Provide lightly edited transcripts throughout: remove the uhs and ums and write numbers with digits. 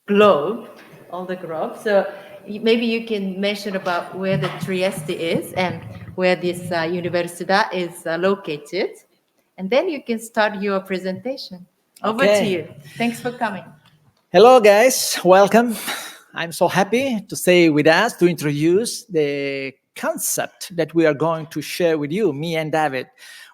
Globe, all the globe. So maybe you can mention about where the Trieste is and where this Universita is located, and then you can start your presentation. Over to you. Thanks for coming. Hello, guys. Welcome. I'm so happy to stay with us to introduce the concept that we are going to share with you, me and David.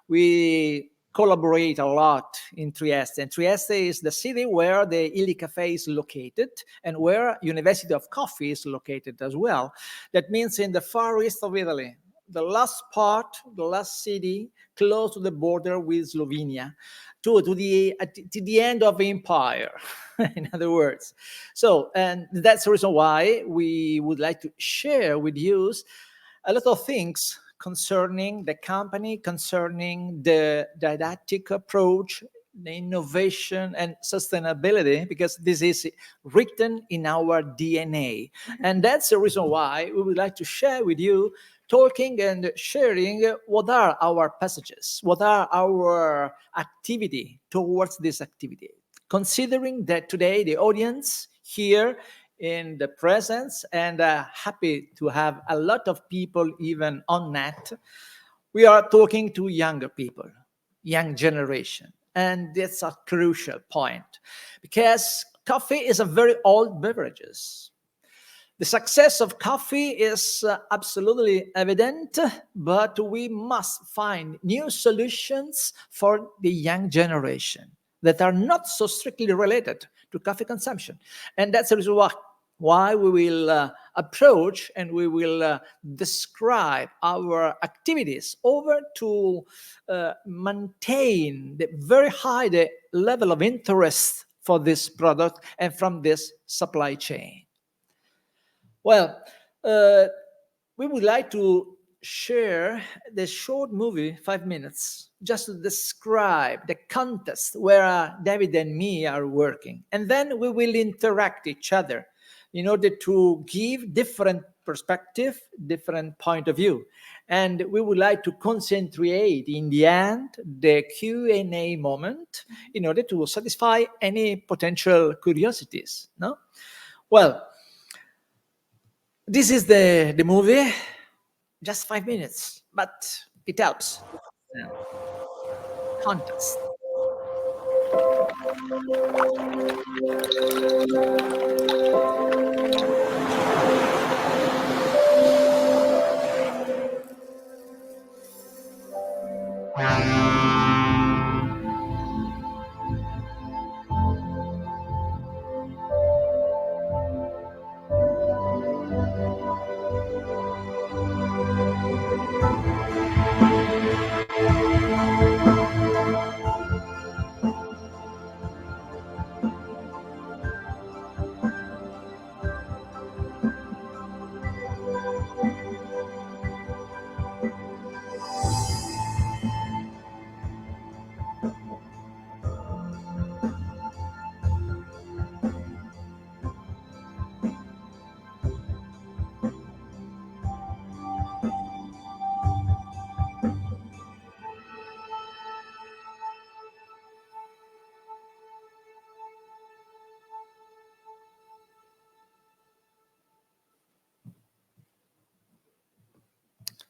We collaborate a lot in Trieste, and Trieste is the city where the Illy Caffe is located and where University of Caffe is located as well. That means in the far east of Italy, the last part, the last city close to the border with Slovenia, to the end of the empire, in other words. So, and that's the reason why we would like to share with you a lot of things concerning the company, concerning the didactic approach, the innovation and sustainability, because this is written in our DNA. And that's the reason why we would like to share with you, talking and sharing what are our passages, what are our activity towards this activity. Considering that today the audience here in the presence and happy to have a lot of people even on net, we are talking to younger people, young generation. And that's a crucial point because coffee is a very old beverages. The success of coffee is absolutely evident, but we must find new solutions for the young generation that are not so strictly related to coffee consumption. And that's the reason why we will approach and we will describe our activities over to maintain the very high level of interest for this product and from this supply chain. Well, we would like to share the short movie, 5 minutes, just to describe the context where David and me are working. And then we will interact each other in order to give different perspective, different point of view. And we would like to concentrate in the end the Q&A moment in order to satisfy any potential curiosities. No? Well, this is the movie, just 5 minutes, but it helps. Yeah. Context.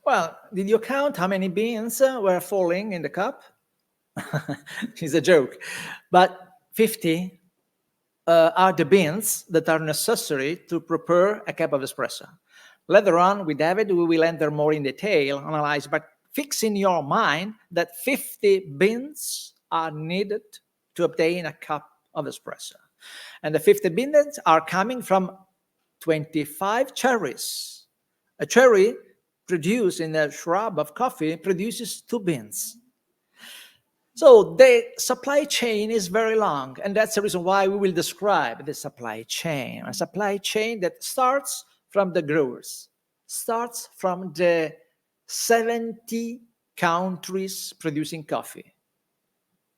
Well, did you count how many beans were falling in the cup? It's a joke. But 50 are the beans that are necessary to prepare a cup of espresso. Later on, with David, we will enter more in detail, analyze, but fix in your mind that 50 beans are needed to obtain a cup of espresso. And the 50 beans are coming from 25 cherries. A cherry produced in a shrub of coffee produces 2 beans. So the supply chain is very long, and that's the reason why we will describe the supply chain. A supply chain that starts from the growers, starts from the 70 countries producing coffee.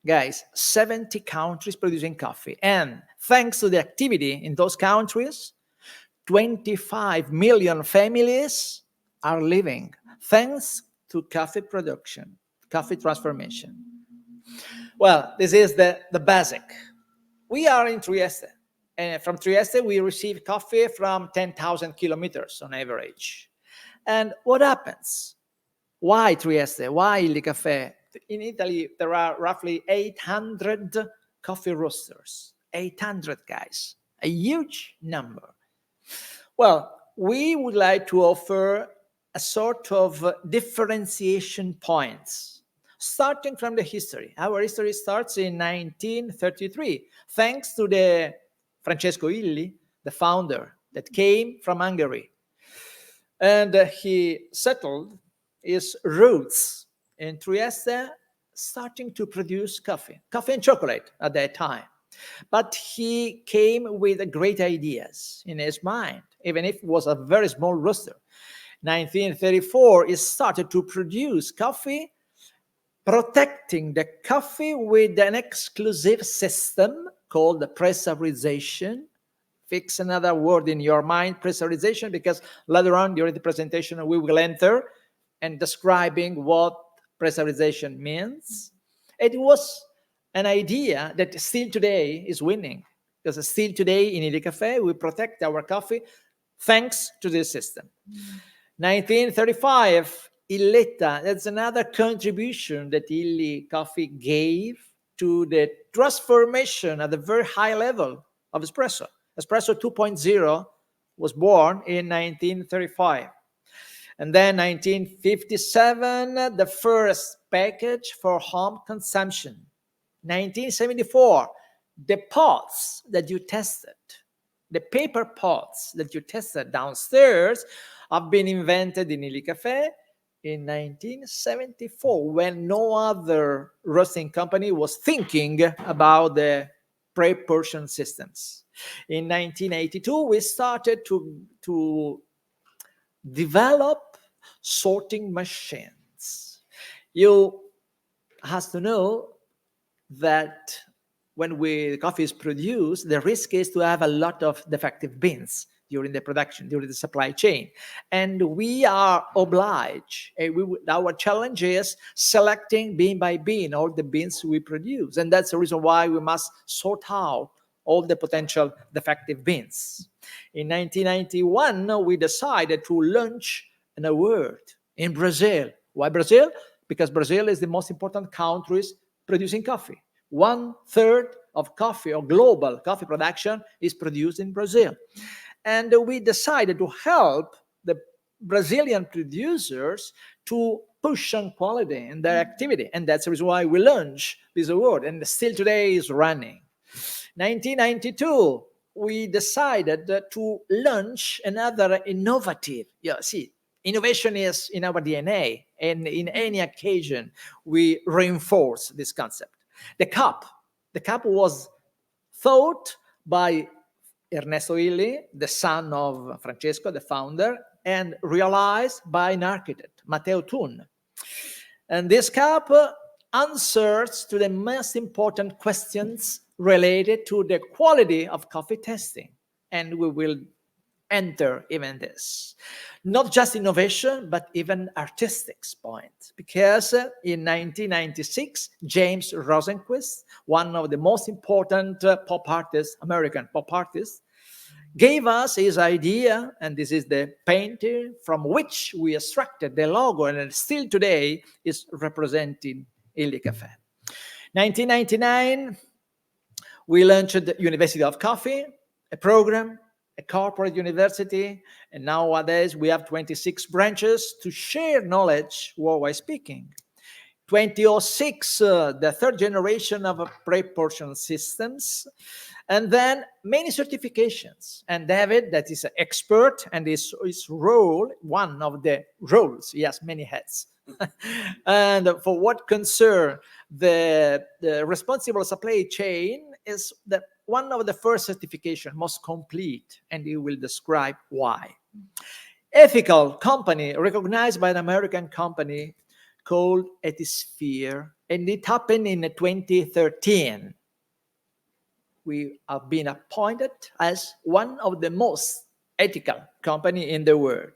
Guys, 70 countries producing coffee. And thanks to the activity in those countries, 25 million families are living thanks to coffee production, coffee transformation. Well, this is the basic. We are in Trieste, and from Trieste, we receive coffee from 10,000 kilometers on average. And what happens? Why Trieste? Why Illy Caffe? In Italy, there are roughly 800 coffee roasters. 800 guys, a huge number. Well, we would like to offer a sort of differentiation points, starting from the history. Our history starts in 1933, thanks to the Francesco Illy, the founder that came from Hungary. And he settled his roots in Trieste, starting to produce coffee and chocolate at that time. But he came with great ideas in his mind, even if it was a very small roaster. 1934, he started to produce coffee, protecting the coffee with an exclusive system called pressurization. Fix another word in your mind, pressurization, because later on during the presentation we will enter and describing what pressurization means. It was an idea that still today is winning, because still today in Illy Caffe we protect our coffee thanks to this system. 1935, Illetta, that's another contribution that Illy Coffee gave to the transformation at a very high level of espresso. Espresso 2.0 was born in 1935. And then 1957, the first package for home consumption. 1974, the pots that you tested, the paper pots that you tested downstairs have been invented in Illy Caffe in 1974, when no other roasting company was thinking about the pre-portion systems. In 1982, we started to develop sorting machines. You have to know that when coffee is produced, the risk is to have a lot of defective beans during the production, during the supply chain. And we are obliged, our challenge is selecting bean by bean all the beans we produce. And that's the reason why we must sort out all the potential defective beans. In 1991, we decided to launch an award in Brazil. Why Brazil? Because Brazil is the most important country producing coffee. 1/3 of coffee or global coffee production is produced in Brazil. And we decided to help the Brazilian producers to push on quality in their activity. And that's the reason why we launched this award, and still today is running. 1992, we decided to launch another innovative, innovation is in our DNA, and in any occasion, we reinforce this concept. The cup was thought by Ernesto Illy, the son of Francesco, the founder, and realized by an architect, Matteo Thun. And this cup answers to the most important questions related to the quality of coffee testing. And we will enter even this. Not just innovation, but even artistic point. Because in 1996, James Rosenquist, one of the most important pop artists, American pop artists, gave us his idea, and this is the painting from which we extracted the logo, and still today is representing Illy Caffe. 1999, we launched the University of Coffee, a program a corporate university, and nowadays we have 26 branches to share knowledge worldwide speaking. 2006, the third generation of pre-portion systems, and then many certifications. And David, that is an expert, and his role, one of the roles, he has many hats. And for what concern the responsible supply chain is one of the first certification, most complete, and he will describe why. Ethical company recognized by an American company called Ethisphere, and it happened in 2013. We have been appointed as one of the most ethical company in the world.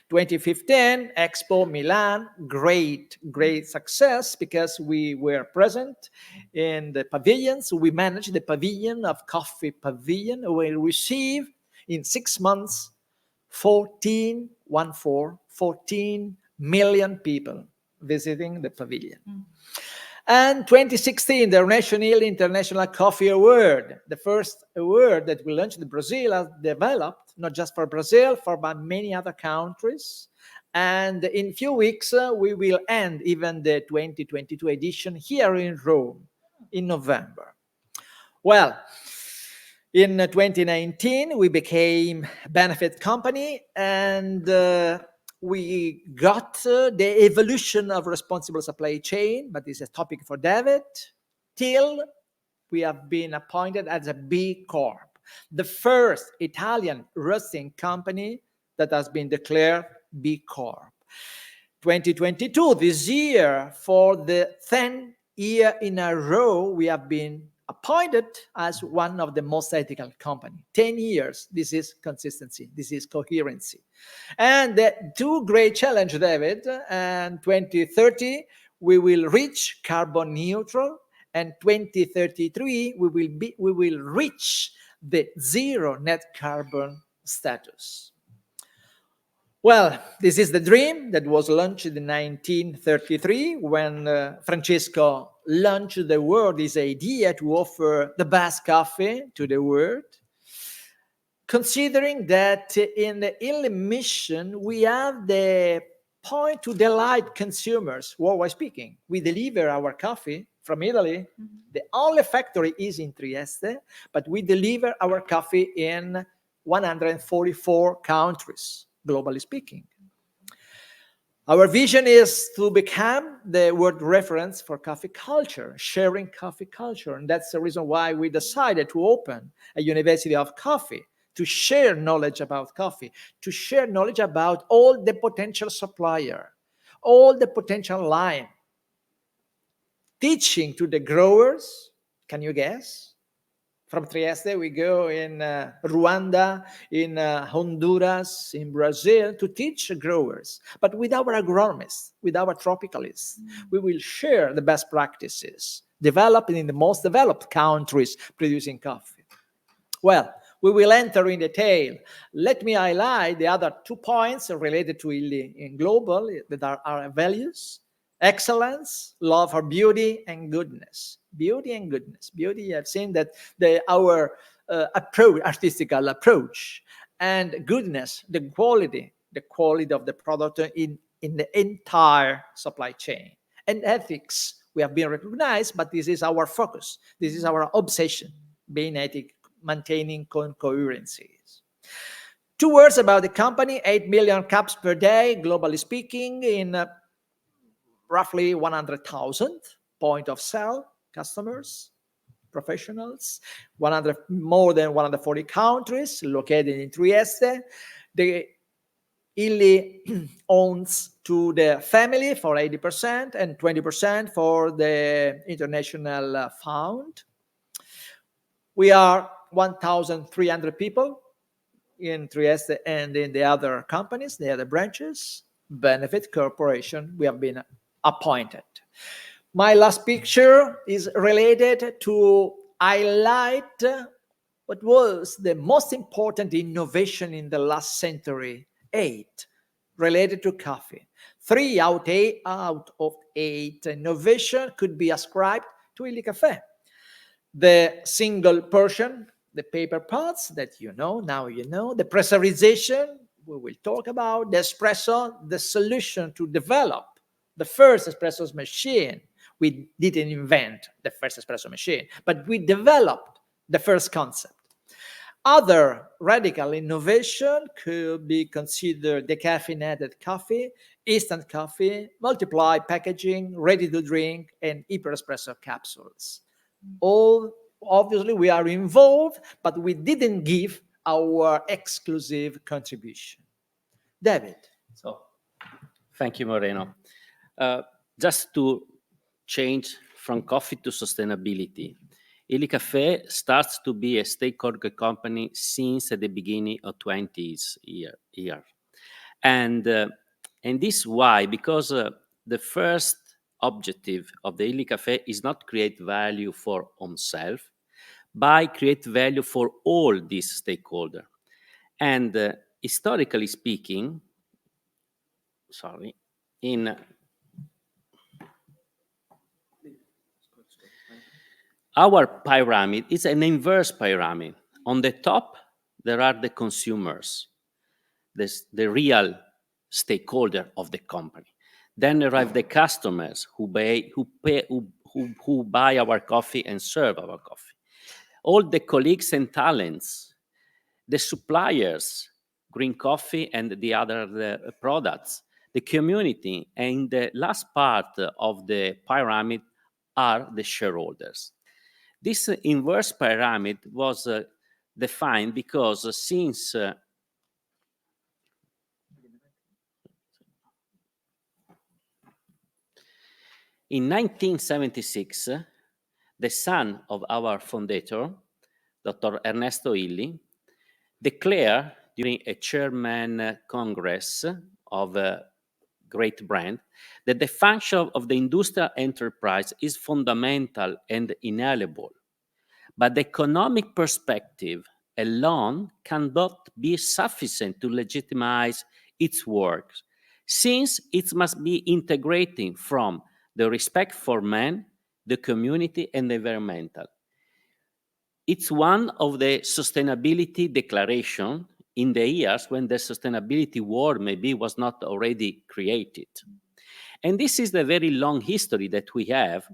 2015, Expo Milan, great success because we were present in the pavilions. We managed the pavilion of Coffee Pavilion. We received in 6 months 14 million people visiting the pavilion. And 2016, the National International Coffee Award, the first award that we launched in Brazil, has developed, not just for Brazil, but many other countries. And in few weeks, we will end even the 2022 edition here in Rome in November. Well, in 2019, we became a benefit company, and we got the evolution of responsible supply chain, but it's a topic for David, till we have been appointed as a B Corp, the first Italian roasting company that has been declared B Corp. 2022, this year, for the 10th year in a row, we have been appointed as one of the most ethical company. 10 years, this is consistency, this is coherency. And the two great challenges, David, and 2030, we will reach carbon neutral, and 2033, we will reach the zero net carbon status. Well, this is the dream that was launched in 1933 when Francesco launched the world his idea to offer the best coffee to the world. Considering that in the Illy mission, we have the point to delight consumers, worldwide speaking. We deliver our coffee from Italy. The only factory is in Trieste, but we deliver our coffee in 144 countries, globally speaking. Our vision is to become the world reference for coffee culture, sharing coffee culture. And that's the reason why we decided to open a University of Coffee, to share knowledge about coffee, to share knowledge about all the potential supplier, all the potential line. Teaching to the growers, can you guess? From Trieste, we go in Rwanda, in Honduras, in Brazil, to teach growers. But with our agronomists, with our tropicalists, we will share the best practices developed in the most developed countries producing coffee. Well, we will enter in detail. Let me highlight the other 2 points related to Illy in global, that are our values. Excellence, love for beauty and goodness. Beauty and goodness. Beauty, you have seen that our artistical approach, and goodness, the quality of the product in the entire supply chain. And ethics, we have been recognized, but this is our focus. This is our obsession, being ethic, maintaining coherencies. 2 words about the company: 8 million cups per day, globally speaking, in roughly 100,000 point of sale customers, professionals, more than 140 countries, located in Trieste. The Illy owns to the family for 80% and 20% for the international fund. We are 1,300 people in Trieste and in the other companies, the other branches. Benefit Corporation, we have been appointed. My last picture is related to highlight what was the most important innovation in the last century, 8, related to coffee. 3 out of 8 innovation could be ascribed to Illy Caffe. The single portion, the paper pots that you know, now you know, the pressurization, we will talk about, the espresso, the solution to develop the first espresso machine. We didn't invent the first espresso machine, but we developed the first concept. Other radical innovation could be considered decaffeinated coffee, instant coffee, multiply packaging, ready to drink, and hyper espresso capsules. All obviously we are involved, but we didn't give our exclusive contribution. David. So, thank you, Moreno. Just to change from coffee to sustainability, Illy Caffe starts to be a stakeholder company since at the beginning of 20s year. And this why? Because the first objective of the Illy Caffe is not create value for oneself, but create value for all these stakeholders. And historically speaking, in our pyramid is an inverse pyramid. On the top, there are the consumers, the real stakeholder of the company. Then arrive the customers who buy our coffee and serve our coffee. All the colleagues and talents, the suppliers, green coffee and the other products, the community, and the last part of the pyramid are the shareholders. This inverse pyramid was defined because since in 1976, the son of our founder, Dr. Ernesto Illy, declared during a chairman congress of a great brand that the function of the industrial enterprise is fundamental and inalienable. But the economic perspective alone cannot be sufficient to legitimize its work, since it must be integrating from the respect for man, the community, and the environmental. It's one of the sustainability declaration in the years when the sustainability word maybe was not already created. And this is the very long history that we have.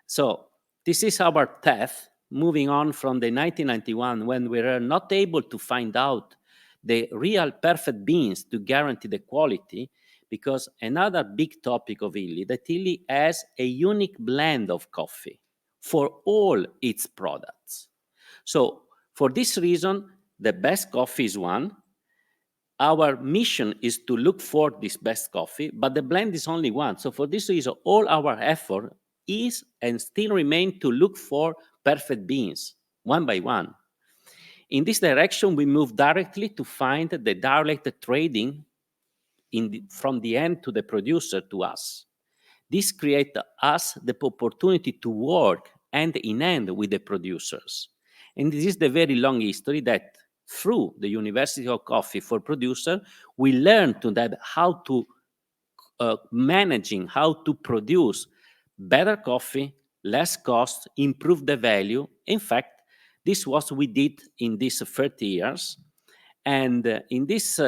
So this is our path moving on from the 1991 when we were not able to find out the real perfect beans to guarantee the quality, because another big topic of Illy, that Illy has a unique blend of coffee for all its products. So for this reason, the best coffee is one. Our mission is to look for this best coffee, but the blend is only one. So for this reason, all our effort is and still remain to look for perfect beans, one by one. In this direction, we move directly to find the direct trading from the end to the producer to us. This creates us the opportunity to work hand in hand with the producers. And this is the very long history that through the University of Coffee for Producer, we learn to that how to managing, how to produce better coffee, less cost, improve the value. In fact, this was we did in these 30 years. And in these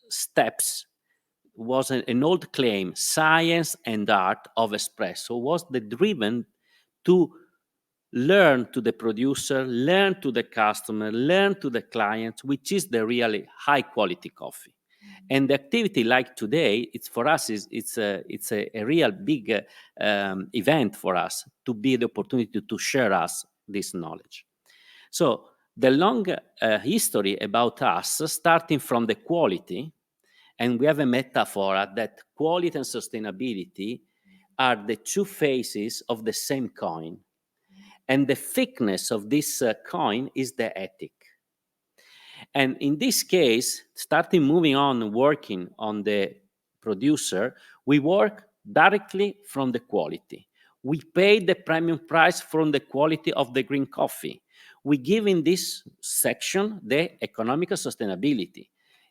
steps was an old claim, science and art of espresso was the driven to learn to the producer, learn to the customer, learn to the client, which is the really high quality coffee. And the activity like today, it's for us, it's a real big event for us to be the opportunity to share us this knowledge. So the long history about us, starting from the quality, and we have a metaphor that quality and sustainability are the two faces of the same coin. And the thickness of this coin is the ethic. And in this case, starting moving on working on the producer, we work directly from the quality. We pay the premium price from the quality of the green coffee. We give in this section the economical sustainability.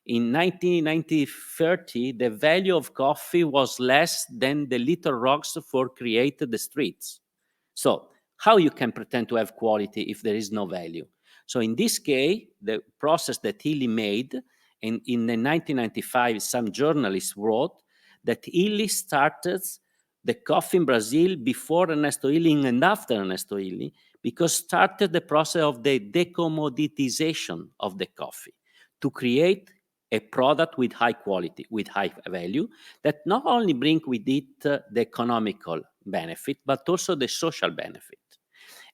In 1930, the value of coffee was less than the little rocks for create the streets. So how you can pretend to have quality if there is no value? So in this case, the process that Illy made, and in the 1995, some journalists wrote that Illy started the coffee in Brazil before Ernesto Illy and after Ernesto Illy, because started the process of the decommoditization of the coffee to create a product with high quality, with high value, that not only bring with it the economical benefit, but also the social benefit.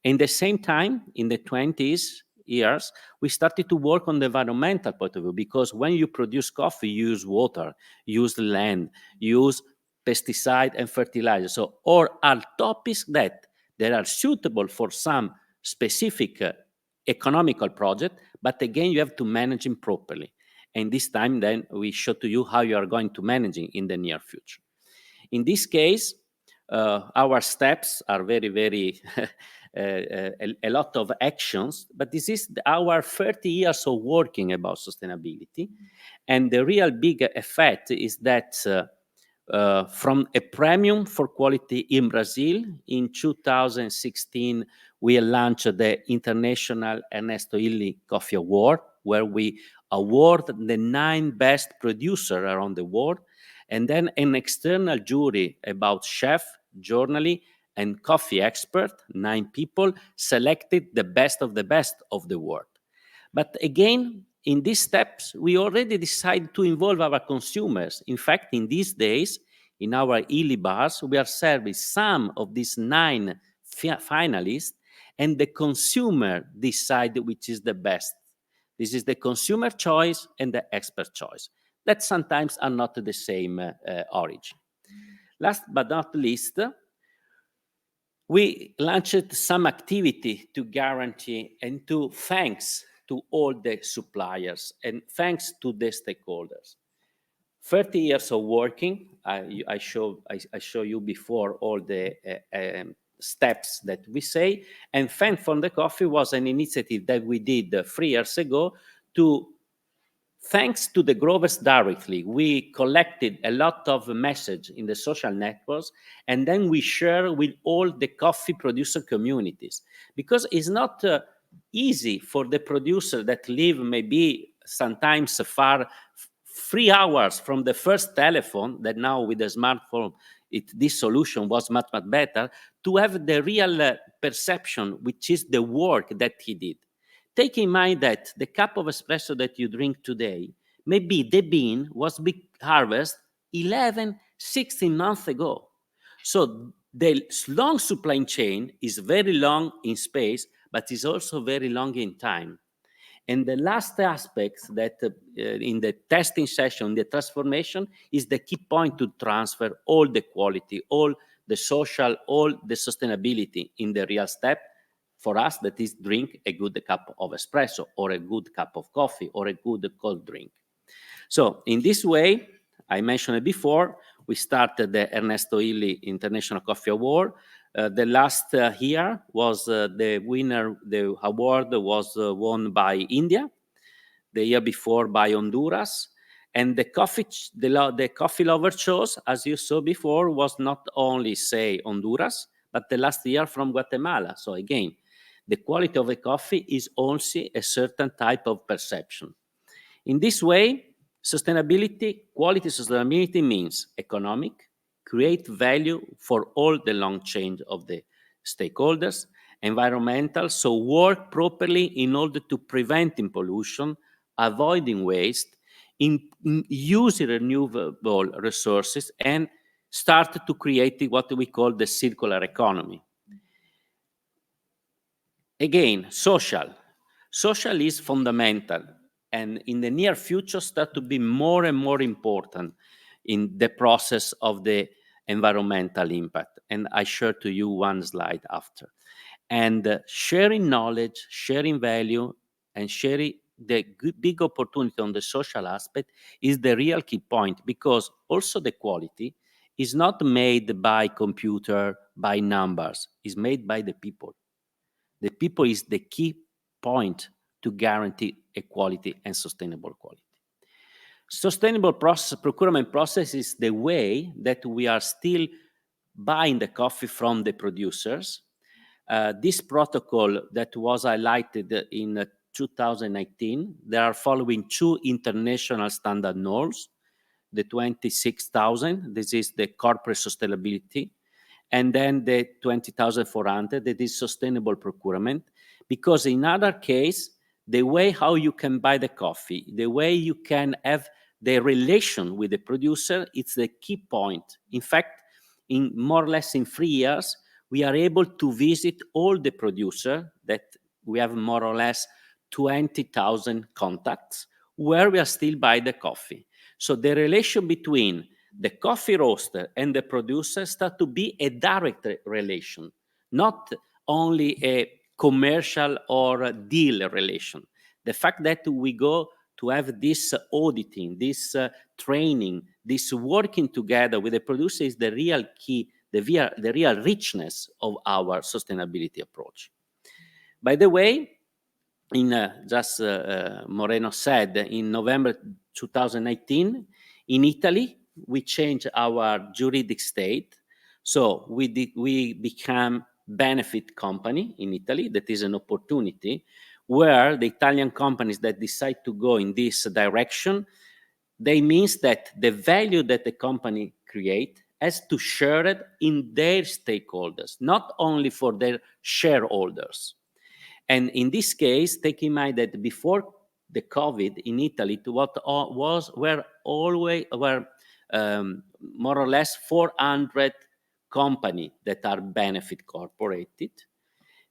In the same time, in the 20s years, we started to work on the environmental point of view, because when you produce coffee, you use water, use land, use pesticide and fertilizer. So all are topics that are suitable for some specific economical project, but again, you have to manage them properly. And this time, then, we show to you how you are going to manage it in the near future. In this case, our steps are very, very, a lot of actions, but this is our 30 years of working about sustainability. And the real big effect is that from a premium for quality in Brazil, in 2016, we launched the International Ernesto Illy Coffee Award, where we award the 9 best producers around the world, and then an external jury about chef, journalist, and coffee expert, 9 people, selected the best of the world. But again, in these steps, we already decided to involve our consumers. In fact, in these days, in our Illy bars, we are serving some of these 9 finalists, and the consumer decide which is the best. This is the consumer choice and the expert choice, that sometimes are not the same origin. Last but not least, we launched some activity to guarantee and to thanks to all the suppliers and thanks to the stakeholders. 30 years of working, I show you before all the steps that we say, and Thank for the Coffee was an initiative that we did 3 years ago to thanks to the growers directly. We collected a lot of message in the social networks, and then we share with all the coffee producer communities, because it's not easy for the producer that live maybe sometimes far 3 hours from the first telephone, that now with the smartphone, this solution was much, much better, to have the real perception, which is the work that he did. Take in mind that the cup of espresso that you drink today, maybe the bean was harvested 11, 16 months ago. So the long supply chain is very long in space, but is also very long in time. And the last aspect that in the testing session, the transformation, is the key point to transfer all the quality, all the social, all the sustainability in the real step. For us, that is drink a good cup of espresso, or a good cup of coffee, or a good cold drink. So in this way, I mentioned it before, we started the Ernesto Illy International Coffee Award. The last year was the winner, the award was won by India, the year before by Honduras. And the coffee lover choice, as you saw before, was not only, say, Honduras, but the last year from Guatemala. So again, the quality of the coffee is also a certain type of perception. In this way, quality sustainability means economic, create value for all the long chain of the stakeholders, environmental, so work properly in order to preventing pollution, avoiding waste, in using renewable resources, and start to create what we call the circular economy. Again, social. Social is fundamental, and in the near future start to be more and more important in the process of the environmental impact. And I share to you one slide after. And sharing knowledge, sharing value, and sharing the big opportunity on the social aspect is the real key point, because also the quality is not made by computer, by numbers, it's made by the people. The people is the key point to guarantee equality and sustainable quality. Sustainable procurement process is the way that we are still buying the coffee from the producers. This protocol that was highlighted in 2019, they are following two international standard norms, the 26,000, this is the corporate sustainability, and then the 20,400, that is sustainable procurement. Because in other case, the way how you can buy the coffee, the way you can have the relation with the producer, it's the key point. In fact, in more or less in 3 years, we are able to visit all the producer that we have more or less 20,000 contacts where we are still buy the coffee. So the relation between the coffee roaster and the producer start to be a direct relation, not only a commercial or a deal relation. The fact that we go to have this auditing, this training, this working together with the producer is the real key, the real richness of our sustainability approach. By the way, in Moreno said, in November 2019, in Italy, we changed our juridic state. So we become benefit company in Italy. That is an opportunity where the Italian companies that decide to go in this direction, they means that the value that the company create has to share it in their stakeholders, not only for their shareholders. And in this case, take in mind that before the COVID in Italy, were more or less 400 companies that are benefit corporated.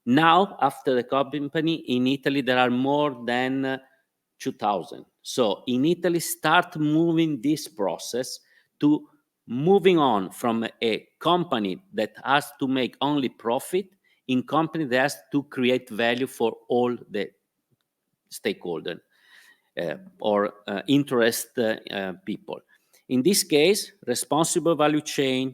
Now, after the company in Italy, there are more than 2,000. So in Italy, start moving this process to moving on from a company that has to make only profit in company that has to create value for all the stakeholders or interest people. In this case, responsible value chain,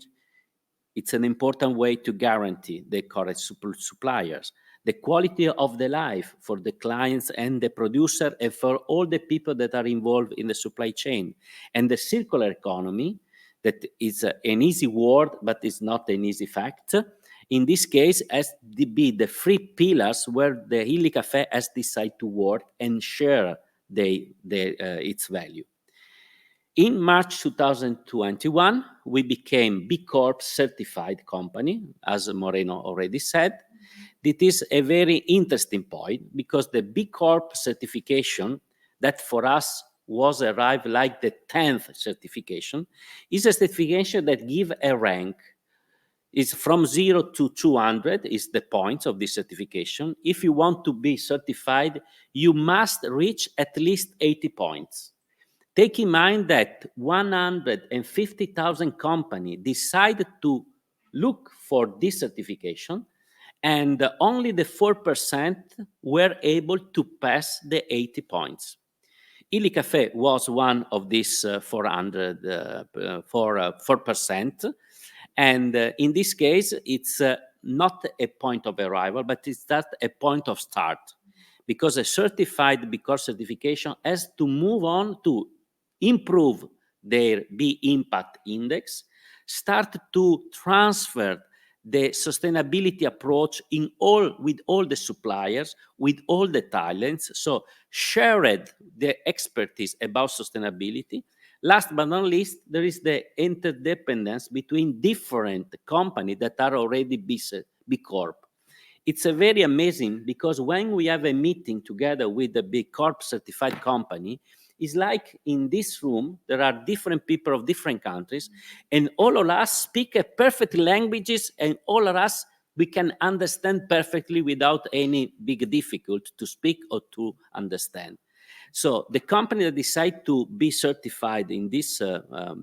it's an important way to guarantee the correct suppliers, the quality of the life for the clients and the producer and for all the people that are involved in the supply chain, and the circular economy, that is an easy word, but it's not an easy fact. In this case, has to be the three pillars where the Illy Caffe has decided to work and share its value. In March 2021, we became B Corp certified company, as Moreno already said. It is a very interesting point because the B Corp certification, that for us was arrived like the 10th certification, is a certification that give a rank. It's from 0 to 200 is the points of this certification. If you want to be certified, you must reach at least 80 points. Take in mind that 150,000 companies decided to look for this certification, and only the 4% were able to pass the 80 points. Illy Caffe was one of these 4%. And in this case, it's not a point of arrival, but it's just a point of start. Because a certified B Corp certification has to move on to improve their B impact index, start to transfer the sustainability approach with all the suppliers, with all the talents. So shared the expertise about sustainability. Last but not least, there is the interdependence between different companies that are already B Corp. It's a very amazing because when we have a meeting together with the B Corp certified company, it's like in this room, there are different people of different countries, and all of us speak perfect languages, and all of us, we can understand perfectly without any big difficulty to speak or to understand. So the company that decide to be certified in this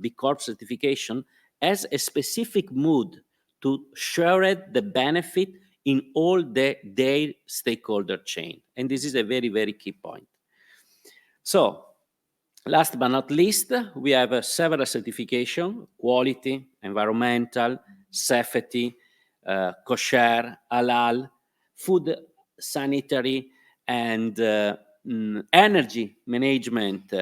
B Corp certification has a specific mood to share the benefit in all their stakeholder chain. And this is a very, very key point. So last but not least, we have several certification: quality, environmental, safety, kosher, halal, food, sanitary, and energy management,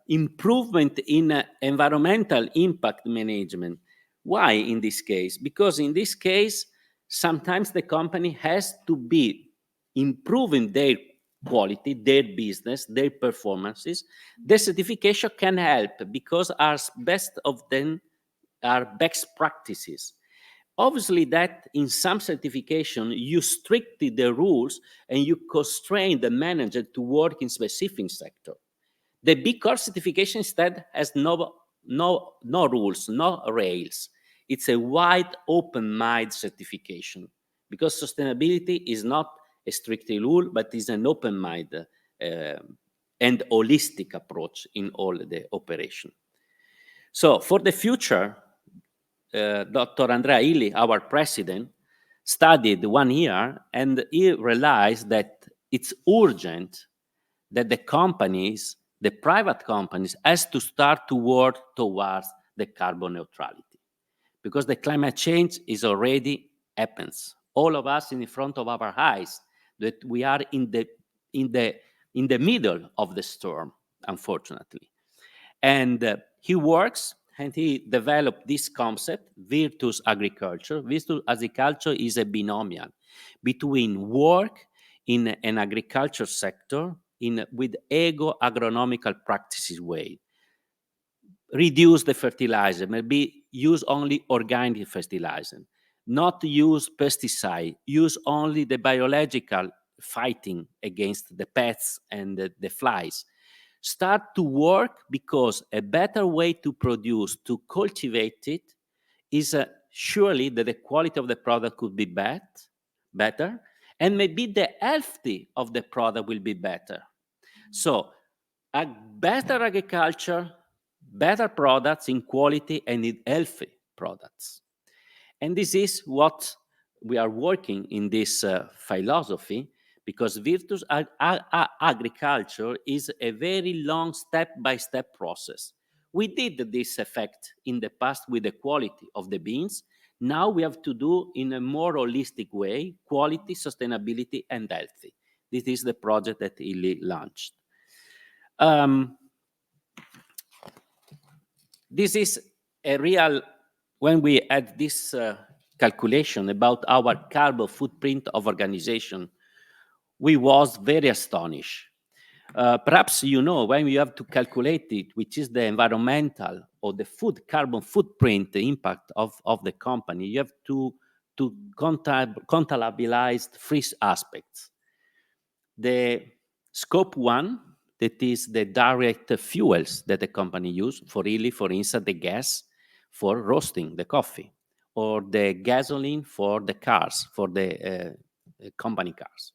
improvement in environmental impact management. Why in this case? Because in this case, sometimes the company has to be improving their quality, their business, their performances, the certification can help because our best of them are best practices. Obviously, that in some certification, you strictly the rules and you constrain the manager to work in specific sector. The B Corp certification instead has no rules, no rails. It's a wide open mind certification because sustainability is not a strict rule, but is an open mind and holistic approach in all the operation. So for the future, Dr. Andrea Illy, our president, studied 1 year and he realized that it's urgent that the companies, the private companies, has to start to work towards the carbon neutrality because the climate change is already happens. All of us in front of our eyes that we are in the middle of the storm, unfortunately. And he works and he developed this concept, virtuous agriculture. Virtuous agriculture is a binomial between work in an agriculture sector with agronomical practices way. Reduce the fertilizer, maybe use only organic fertilizer, not use pesticide, use only the biological fighting against the pests and the flies. Start to work because a better way to produce, to cultivate it, is surely that the quality of the product could be better, and maybe the healthy of the product will be better. So a better agriculture, better products in quality and in healthy products. And this is what we are working in this philosophy, because virtuous agriculture is a very long step-by-step process. We did this effect in the past with the quality of the beans. Now we have to do in a more holistic way, quality, sustainability, and healthy. This is the project that Illy launched. This is a real, when we had this calculation about our carbon footprint of organization, we was very astonished. Perhaps you know when you have to calculate it, which is the environmental or the food carbon footprint impact of the company, you have to contabilize 3 aspects. The scope 1, that is the direct fuels that the company use, for instance, the gas for roasting the coffee, or the gasoline for the cars, for the company cars.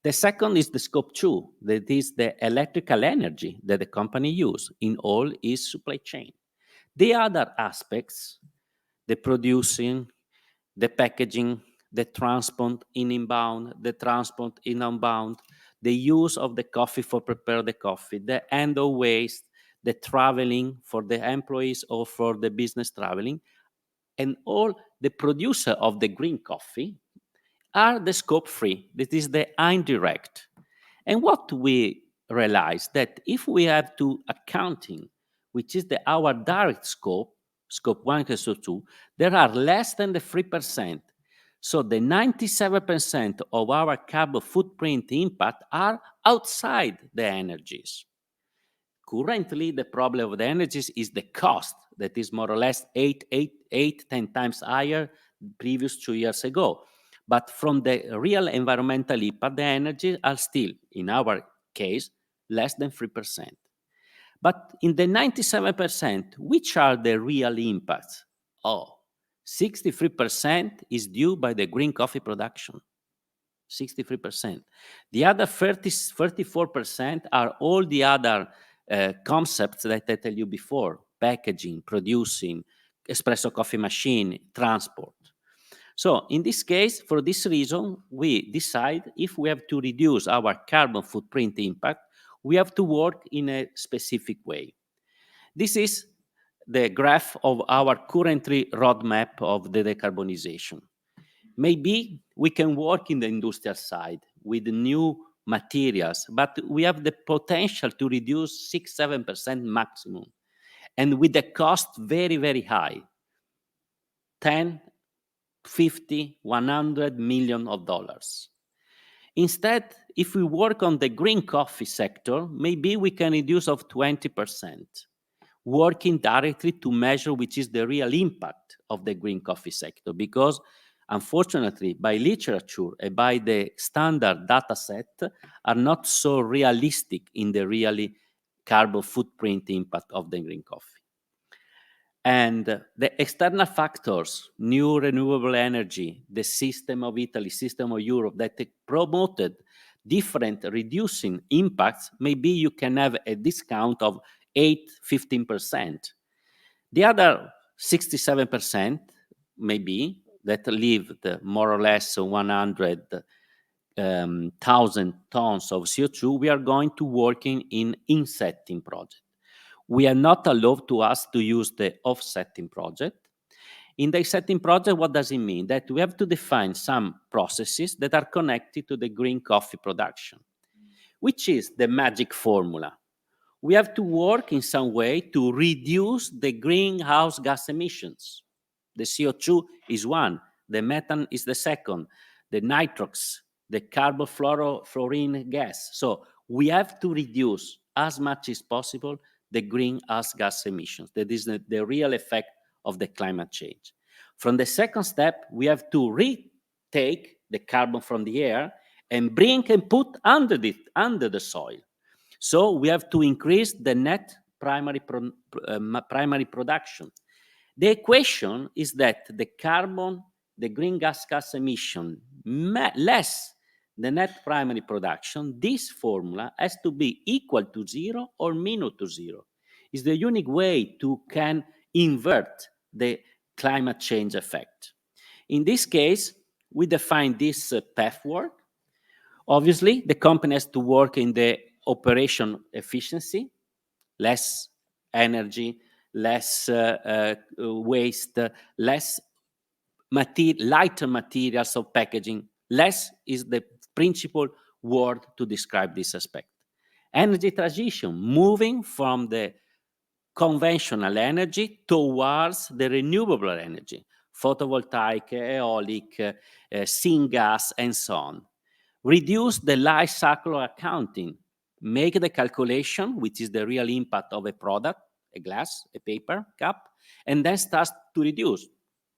The second is the scope 2, that is the electrical energy that the company use in all its supply chain. The other aspects, the producing, the packaging, the transport in inbound, the transport in outbound, the use of the coffee for prepare the coffee, the end of waste, the traveling for the employees or for the business traveling, and all the producer of the green coffee are the scope 3. That is the indirect. And what we realize that if we have to accounting, which is our direct scope 1 and scope 2, there are less than the 3%. So the 97% of our carbon footprint impact are outside the energies. Currently, the problem of the energies is the cost that is more or less 10 times higher previous 2 years ago. But from the real environmental impact, the energies are still, in our case, less than 3%. But in the 97%, which are the real impacts? 63% is due by the green coffee production. 63%. The other 34% are all the other concepts that I tell you before: packaging, producing, espresso coffee machine, transport. So in this case, for this reason, we decide if we have to reduce our carbon footprint impact, we have to work in a specific way. This is the graph of our currently roadmap of the decarbonization. Maybe we can work in the industrial side with new materials, but we have the potential to reduce 6-7% maximum, and with the cost very, very high, 10, 50, 100 million of dollars. Instead, if we work on the green coffee sector, maybe we can reduce of 20%, working directly to measure which is the real impact of the green coffee sector. Because unfortunately, by literature and by the standard data set are not so realistic in the really carbon footprint impact of the green coffee. And the external factors, new renewable energy, the system of Italy, system of Europe, that promoted different reducing impacts, maybe you can have a discount of 15%. The other 67%, maybe, that lived more or less 100,000 tons of CO2, we are going to working in insetting project. We are not allowed to us to use the offsetting project. In the offsetting project, what does it mean? That we have to define some processes that are connected to the green coffee production, which is the magic formula. We have to work in some way to reduce the greenhouse gas emissions. The CO2 is one, the methane is the second, the nitrox, the carbofluorine gas. So we have to reduce as much as possible the greenhouse gas emissions. That is the real effect of the climate change. From the second step, we have to retake the carbon from the air and bring and put under the soil. So we have to increase the net primary production. The equation is that the carbon, the greenhouse gas emission, less the net primary production, this formula has to be equal to zero or minus to zero. It's the unique way to can invert the climate change effect. In this case, we define this pathwork. Obviously, the company has to work in the operation efficiency, less energy, less waste, less lighter materials of packaging. Less is the principal word to describe this aspect. Energy transition, moving from the conventional energy towards the renewable energy, photovoltaic, aeolic, syngas, and so on. Reduce the life cycle accounting, make the calculation, which is the real impact of a product, a glass, a paper cup, and then start to reduce.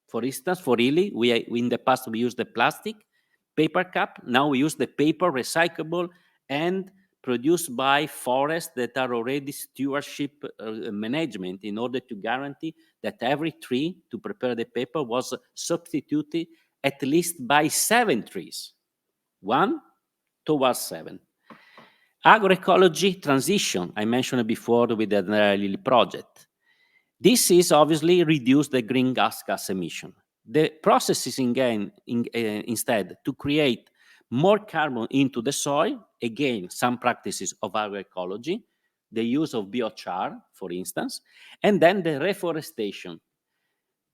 For instance, for Illy, we in the past we used the plastic paper cup. Now we use the paper recyclable and produced by forests that are already stewardship management in order to guarantee that every tree to prepare the paper was substituted at least by 7 trees. 1 towards 7. Agroecology transition, I mentioned it before with the Illy project. This is obviously reduce the greenhouse gas emission. The process is instead to create more carbon into the soil, again, some practices of agroecology, the use of biochar, for instance, and then the reforestation.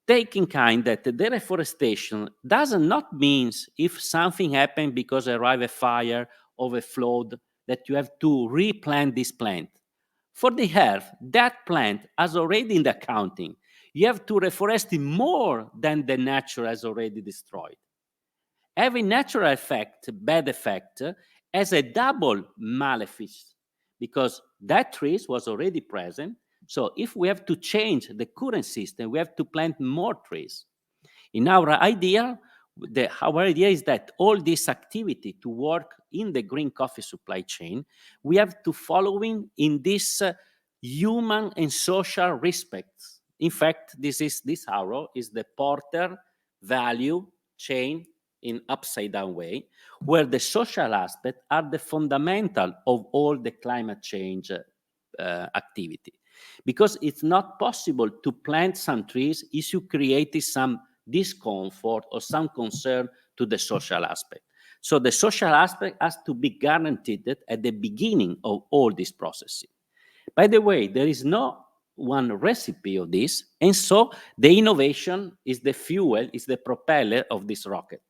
Take in kind that the reforestation does not mean if something happened because arrived a fire or a flood that you have to replant this plant. For the earth, that plant has already in the accounting. You have to reforest it more than the nature has already destroyed. Every natural effect, bad effect, has a double malefice because that tree was already present. So if we have to change the current system, we have to plant more trees. In our idea is that all this activity to work in the green coffee supply chain, we have to following in this human and social respects. In fact, this arrow is the Porter value chain in upside down way, where the social aspects are the fundamental of all the climate change activity. Because it's not possible to plant some trees if you create some discomfort or some concern to the social aspect. So the social aspect has to be guaranteed at the beginning of all this process. By the way, there is no one recipe of this, and so the innovation is the fuel, is the propeller of this rocket.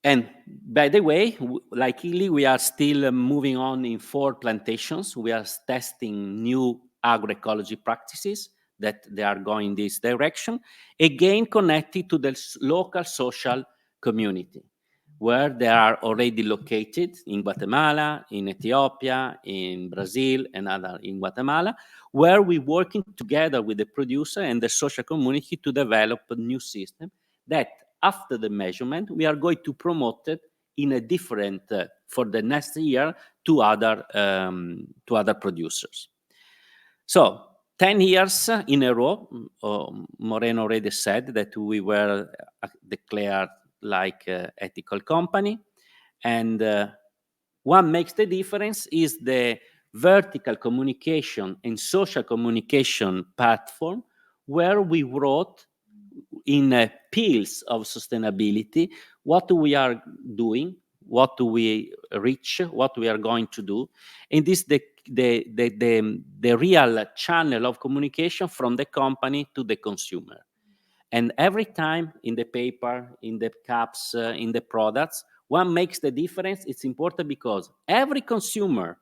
And by the way, like Illy, we are still moving on in 4 plantations. We are testing new agroecology practices that they are going this direction, again connected to the local social community. where they are already located in Guatemala, in Ethiopia, in Brazil, and other in Guatemala, where we're working together with the producer and the social community to develop a new system that, after the measurement, we are going to promote it in a different, for the next year, to other producers. So 10 years in a row, Moreno already said that we were declared like ethical company. And what makes the difference is the vertical communication and social communication platform, where we wrote in pills of sustainability what we are doing, what do we reach, what we are going to do. And this the real channel of communication from the company to the consumer. And every time in the paper, in the cups, in the products, what makes the difference? It's important because every consumer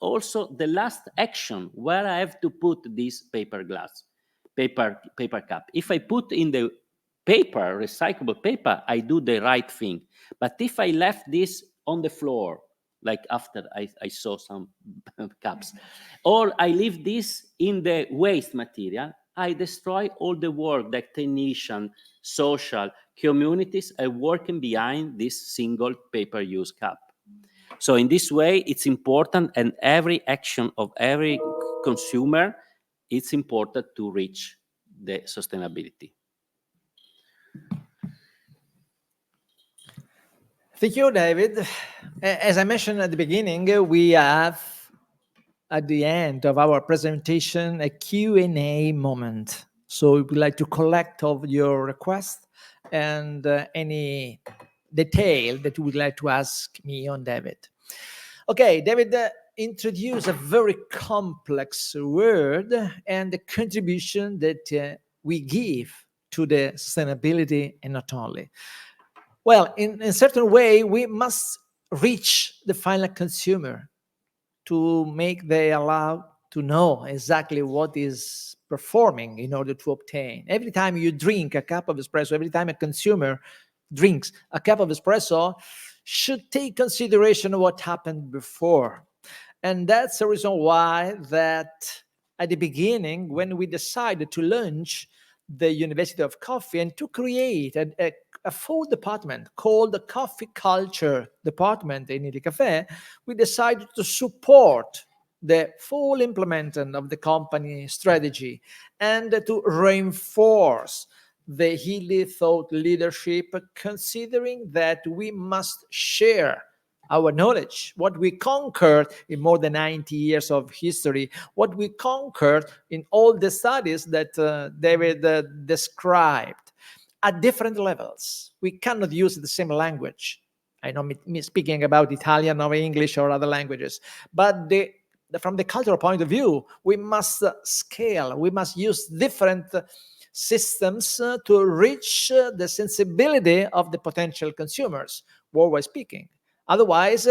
also the last action where I have to put this paper cup. If I put in the paper, recyclable paper, I do the right thing. But if I left this on the floor, like after I saw some cups, or I leave this in the waste material, I destroy all the work that technicians, social communities are working behind this single paper use cup. So in this way, it's important, and every action of every consumer, it's important to reach the sustainability. Thank you, David. As I mentioned at the beginning, we have at the end of our presentation a Q&A moment. So we would like to collect all your requests and any detail that you would like to ask me on David. Okay, David introduced a very complex word and the contribution that we give to the sustainability, and not only. Well, in a certain way, we must reach the final consumer to make they allow to know exactly what is performing in order to obtain. Every time you drink a cup of espresso, every time a consumer drinks a cup of espresso, should take consideration of what happened before. And that's the reason why that at the beginning, when we decided to launch the University of Coffee and to create a full department called the Coffee Culture Department in Illy Caffe, we decided to support the full implementation of the company strategy and to reinforce the Illy thought leadership, considering that we must share our knowledge, what we conquered in more than 90 years of history, what we conquered in all the studies that David described at different levels. We cannot use the same language. I know me speaking about Italian or English or other languages, but from the cultural point of view, we must scale, we must use different systems to reach the sensibility of the potential consumers, worldwide speaking. Otherwise,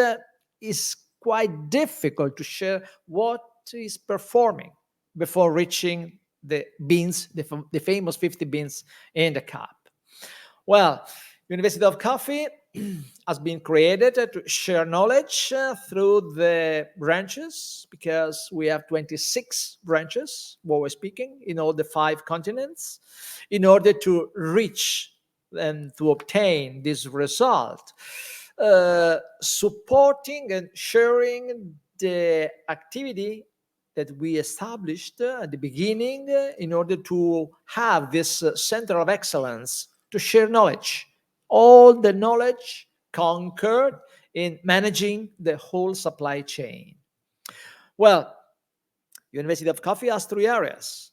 it's quite difficult to share what is performing before reaching the beans, the famous 50 beans in the cup. Well, University of Coffee has been created to share knowledge through the branches, because we have 26 branches, worldwide speaking, in all the 5 continents, in order to reach and to obtain this result. Supporting and sharing the activity that we established at the beginning in order to have this center of excellence to share knowledge, all the knowledge conquered in managing the whole supply chain. Well, University of Coffee has 3 areas.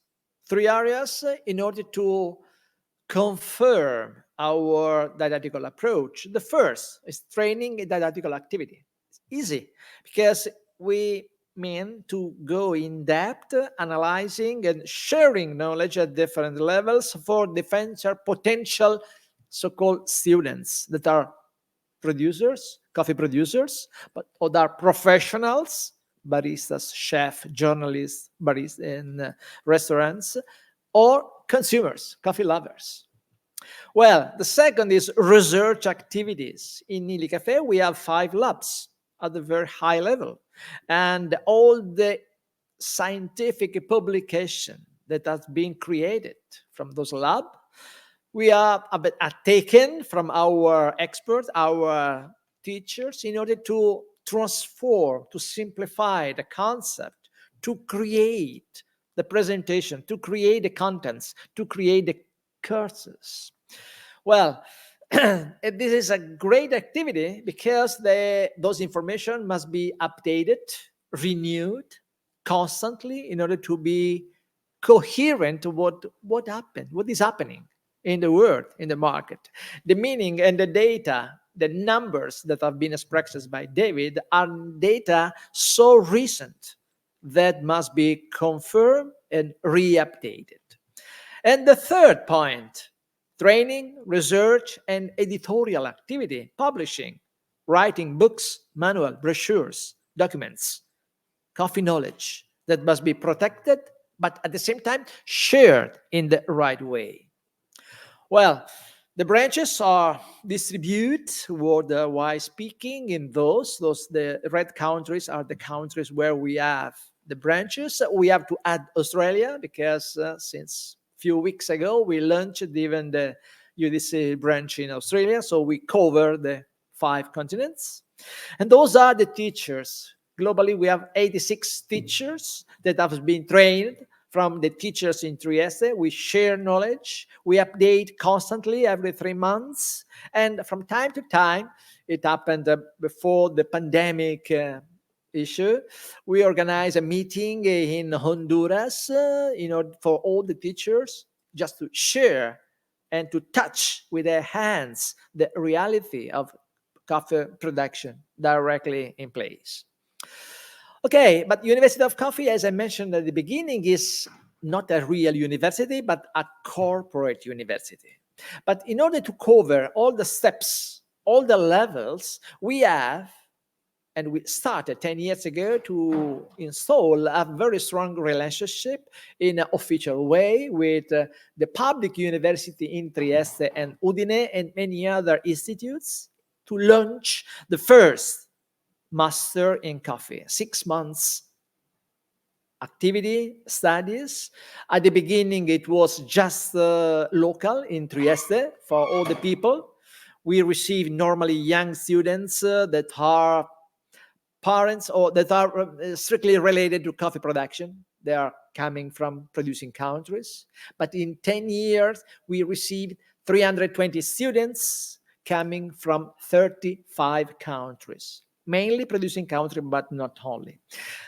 3 areas in order to confirm our didactical approach. The first is training and didactical activity. It's easy because we mean to go in depth, analyzing and sharing knowledge at different levels for different potential so-called students that are producers, coffee producers, but other professionals, baristas, chefs, journalists, baristas in restaurants, or consumers, coffee lovers. Well, the second is research activities. In Illy Caffe, we have 5 labs at the very high level. And all the scientific publication that has been created from those labs, we are taken from our experts, our teachers, in order to transform, to simplify the concept, to create the presentation, to create the contents, to create the courses. Well, this is a great activity because those information must be updated, renewed constantly in order to be coherent to what happened, what is happening in the world, in the market. The meaning and the data, the numbers that have been expressed by David are data so recent that must be confirmed and re-updated. And the third point, training, research, and editorial activity, publishing, writing books, manual, brochures, documents, coffee knowledge that must be protected, but at the same time shared in the right way. Well, the branches are distributed worldwide speaking in the red countries are the countries where we have the branches. We have to add Australia because since few weeks ago we launched even the UDC branch in Australia, so we cover the 5 continents. And those are the teachers. Globally, we have 86 teachers that have been trained from the teachers in Trieste. We share knowledge. We update constantly every 3 months. And from time to time, it happened before the pandemic issue, we organize a meeting in Honduras for all the teachers just to share and to touch with their hands the reality of coffee production directly in place. Okay, but University of Coffee, as I mentioned at the beginning, is not a real university, but a corporate university. But in order to cover all the steps, all the levels, we have, and we started 10 years ago to install a very strong relationship in an official way with the public university in Trieste and Udine and many other institutes to launch the first master in coffee, 6 months activity studies. At the beginning, it was just local in Trieste for all the people. We receive normally young students that are parents or that are strictly related to coffee production. They are coming from producing countries. But in 10 years, we received 320 students coming from 35 countries, mainly producing country, but not only.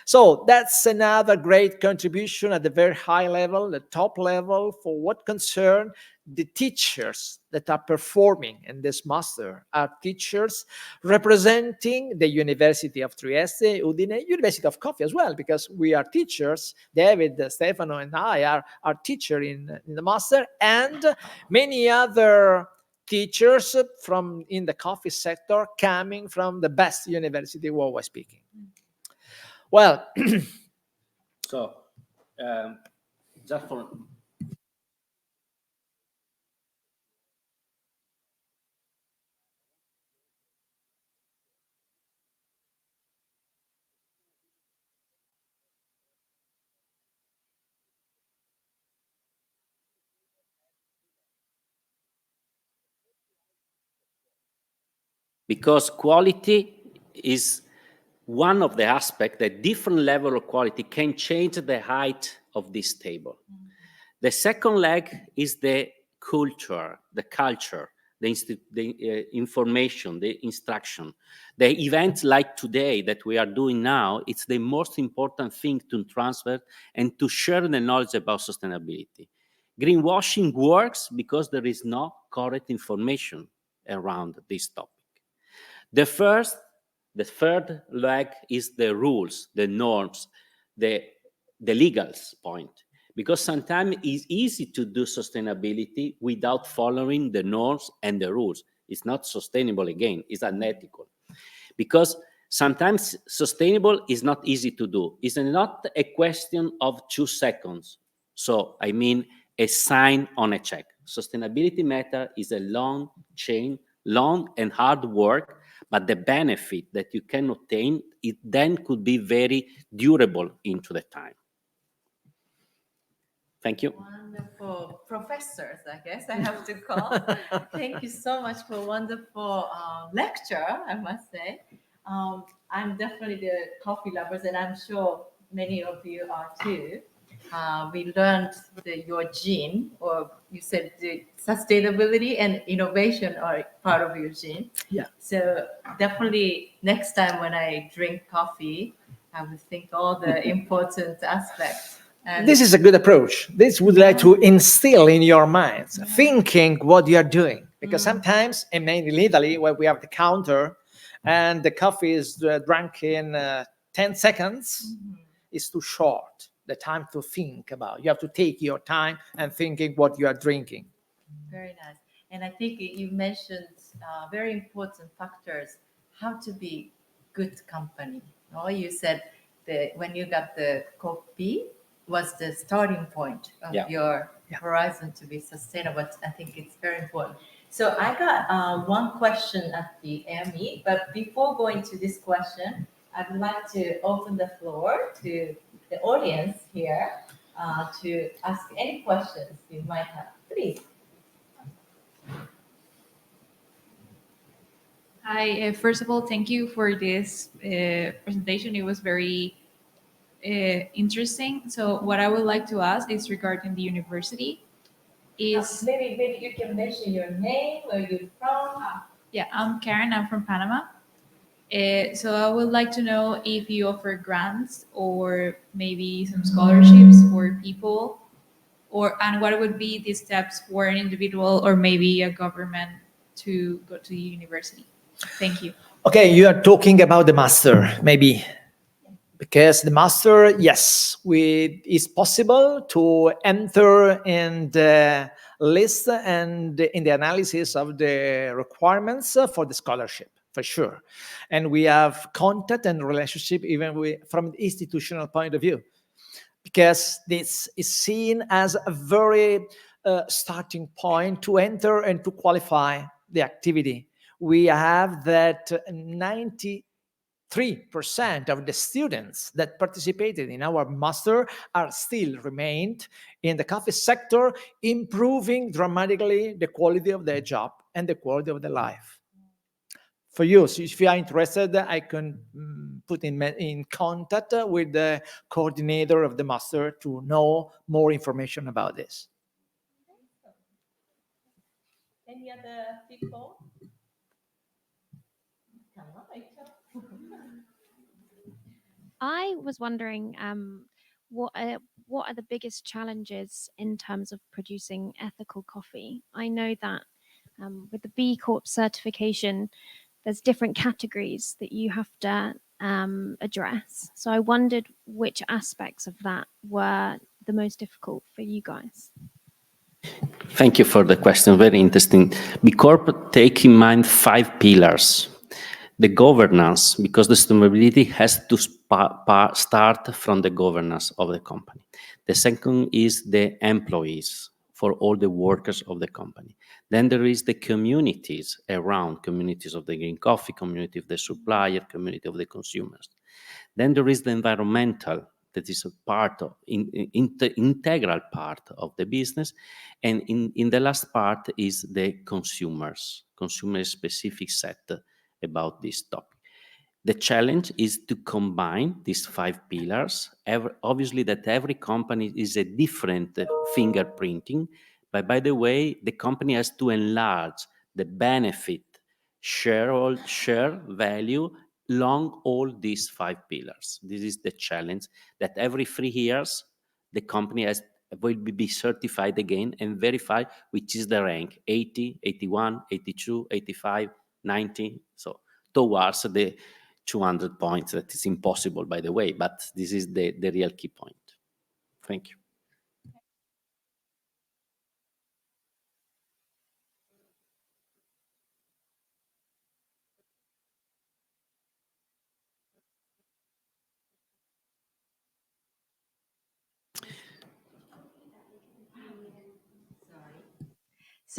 So that's another great contribution at the very high level, the top level, for what concern the teachers that are performing in this master are teachers representing the University of Trieste, Udine, University of Coffee as well, because we are teachers. David, Stefano, and I are teachers in the master, and many other teachers from in the coffee sector coming from the best university worldwide speaking. Well, So, just for because quality is one of the aspects that different level of quality can change the height of this table. The second leg is the culture, the information, the instruction. The events like today that we are doing now, it's the most important thing to transfer and to share the knowledge about sustainability. Greenwashing works because there is no correct information around this topic. The third leg is the rules, the norms, the legals point. Because sometimes it's easy to do sustainability without following the norms and the rules. It's not sustainable again, it's unethical. Because sometimes sustainable is not easy to do. It's not a question of 2 seconds. So, I mean, a sign on a check. Sustainability matter is a long chain, long and hard work, but the benefit that you can obtain, it then could be very durable into the time. Thank you. Wonderful professors, I guess I have to call. Thank you so much for a wonderful lecture, I must say. I'm definitely the coffee lovers, and I'm sure many of you are too. We learned your gene, or you said the sustainability and innovation are part of your gene. Yeah. So definitely next time when I drink coffee, I will think all the important aspects. And This is a good approach. This would like to instill in your minds thinking what you are doing. Because sometimes, and mainly in Italy, where we have the counter and the coffee is drunk in 10 seconds, is too short. The time to think about. You have to take your time and thinking what you are drinking. very nice. And I think you mentioned very important factors, how to be good company. Oh, you said that when you got the coffee was the starting point of your horizon to be sustainable. I think it's very important. So I got one question at the Emmy, but before going to this question, I would like to open the floor to the audience here to ask any questions you might have. Please. Hi, first of all, thank you for this presentation. It was very interesting. So what I would like to ask is regarding the university. Maybe you can mention your name, where you're from. Yeah, I'm Karen. I'm from Panama. So I would like to know if you offer grants or maybe some scholarships for people, and what would be the steps for an individual or maybe a government to go to the university. Thank you. Okay, you are talking about the master, maybe. Because the master, yes, it's possible to enter in the list and in the analysis of the requirements for the scholarship, for sure. And we have contact and relationship even from the institutional point of view, because this is seen as a very starting point to enter and to qualify the activity. We have that 93% of the students that participated in our master are still remained in the coffee sector, improving dramatically the quality of their job and the quality of their life. For you, so if you are interested, I can put in contact with the coordinator of the master to know more information about this. Any other people? Come on, Rachel. I was wondering what are the biggest challenges in terms of producing ethical coffee? I know that with the B Corp certification, there's different categories that you have to address. So I wondered which aspects of that were the most difficult for you guys. Thank you for the question. Very interesting. B Corp take in mind 5 pillars. The governance, because the sustainability has to start from the governance of the company. The second is the employees, for all the workers of the company. Then there is the communities around, communities of the green coffee, community of the supplier, community of the consumers. Then there is the environmental, that is a part of, integral part of the business. And in the last part is the consumers, consumer specific set about this topic. The challenge is to combine these 5 pillars. Obviously, that every company is a different fingerprinting, but by the way, the company has to enlarge the benefit, share value along all these 5 pillars. This is the challenge that every 3 years the company will be certified again and verify which is the rank 80, 81, 82, 85, 90. So towards the 200 points. That is impossible, by the way, but this is the real key point. Thank you.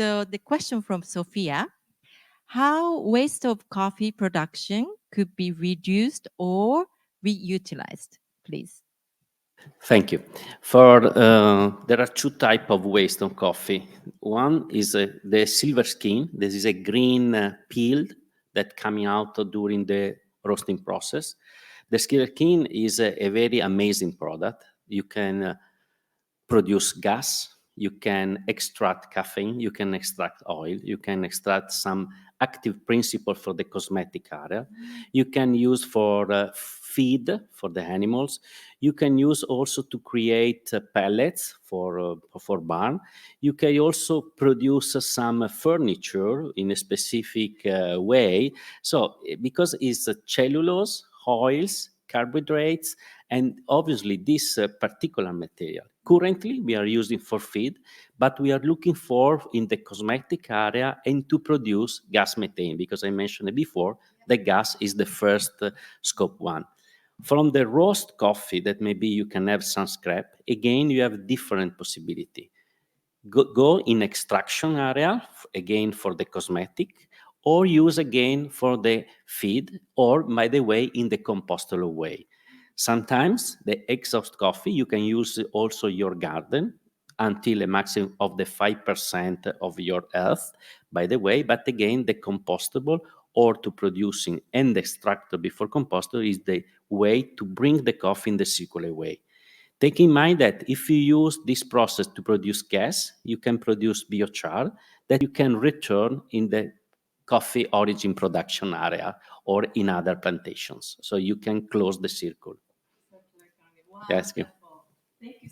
So the question from Sophia, how waste of coffee production could be reduced or reutilized, please? Thank you. There are two types of waste on coffee. One is the silver skin. This is a green peel that coming out during the roasting process. The silver skin is a very amazing product. You can produce gas, you can extract caffeine, you can extract oil, you can extract some active principle for the cosmetic area. You can use for feed for the animals. You can use also to create pellets for barn. You can also produce some furniture in a specific way. So because it's cellulose, oils, carbohydrates, and obviously this particular material. Currently, we are using for feed, but we are looking for in the cosmetic area and to produce gas methane, because I mentioned it before, the gas is the first scope one. From the roast coffee that maybe you can have some scrap, again, you have different possibility. Go in extraction area, again for the cosmetic, or use again for the feed, or by the way, in the compostable way. Sometimes the exhaust coffee, you can use also your garden until a maximum of the 5% of your earth, by the way, but again, the compostable or to producing and extractor before composter is the way to bring the coffee in the circular way. Take in mind that if you use this process to produce gas, you can produce biochar that you can return in the coffee origin production area or in other plantations. So you can close the circle. Wow, Yes, you. wonderful. Thank you.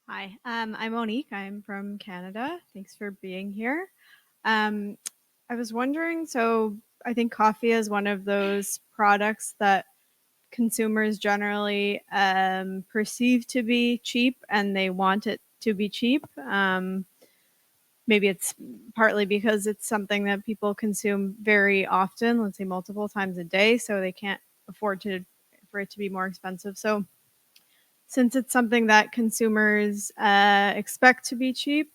Hi, I'm Monique. I'm from Canada. Thanks for being here. Um, I was wondering, so I think coffee is one of those products that consumers generally perceive to be cheap and they want it to be cheap. Maybe it's partly because it's something that people consume very often, let's say multiple times a day, so they can't afford for it to be more expensive. So since it's something that consumers expect to be cheap,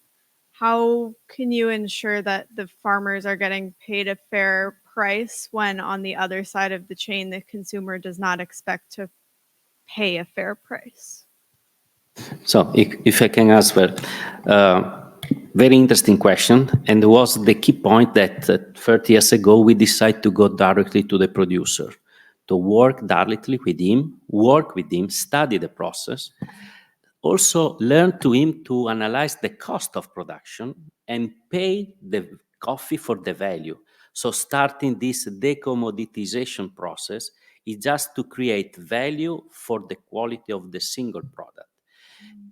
how can you ensure that the farmers are getting paid a fair price when on the other side of the chain, the consumer does not expect to pay a fair price? So if I can answer, very interesting question, and was the key point that 30 years ago we decided to go directly to the producer, to work directly with him, study the process, also learn to him to analyze the cost of production and pay the coffee for the value. So starting this decommoditization process is just to create value for the quality of the single product.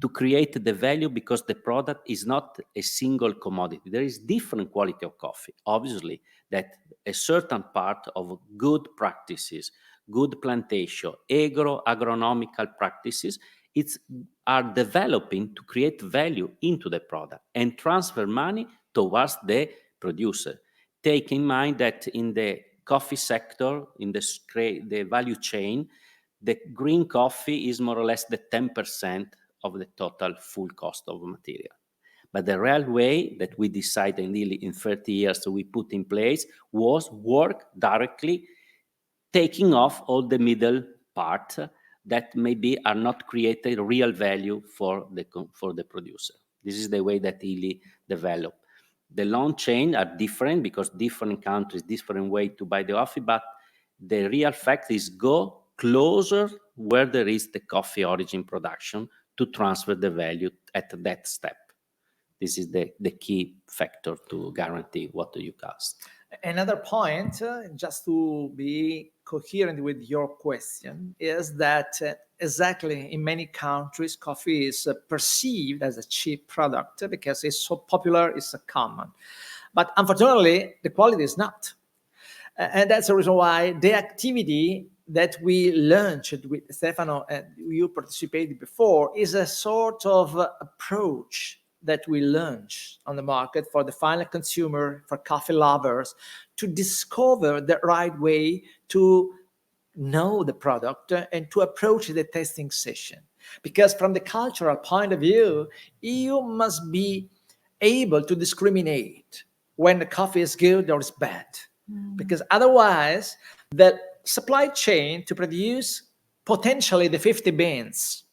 To create the value because the product is not a single commodity. There is different quality of coffee. Obviously, that a certain part of good practices, good plantation, agronomical practices, are developing to create value into the product and transfer money towards the producer. Take in mind that in the coffee sector, in the value chain, the green coffee is more or less the 10% of the total full cost of material. But the real way that we decided nearly in 30 years we put in place was work directly, taking off all the middle part that maybe are not creating real value for the producer. This is the way that Illy developed. The long chain are different because different countries, different way to buy the coffee, but the real fact is go closer where there is the coffee origin production to transfer the value at that step. This is the key factor to guarantee what you cost. Another point, just to be coherent with your question, is that exactly in many countries, coffee is perceived as a cheap product because it's so popular, it's so common. But unfortunately, the quality is not. And that's the reason why the activity that we launched with Stefano and you participated before is a sort of approach that we launch on the market for the final consumer, for coffee lovers, to discover the right way to know the product and to approach the tasting session. Because from the cultural point of view, you must be able to discriminate when the coffee is good or is bad. Because otherwise, the supply chain to produce potentially the 50 beans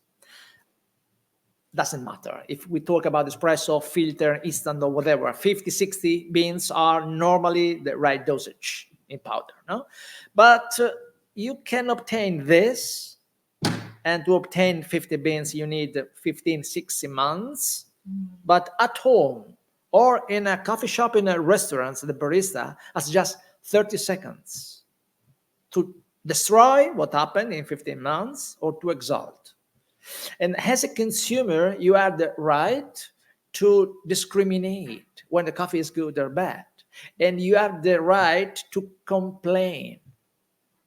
doesn't matter. If we talk about espresso, filter, instant, or whatever, 50, 60 beans are normally the right dosage in powder. No? But you can obtain this, and to obtain 50 beans, you need 15, 60 months. But at home or in a coffee shop, in a restaurant, the barista has just 30 seconds to destroy what happened in 15 months or to exalt. And as a consumer, you have the right to discriminate when the coffee is good or bad. And you have the right to complain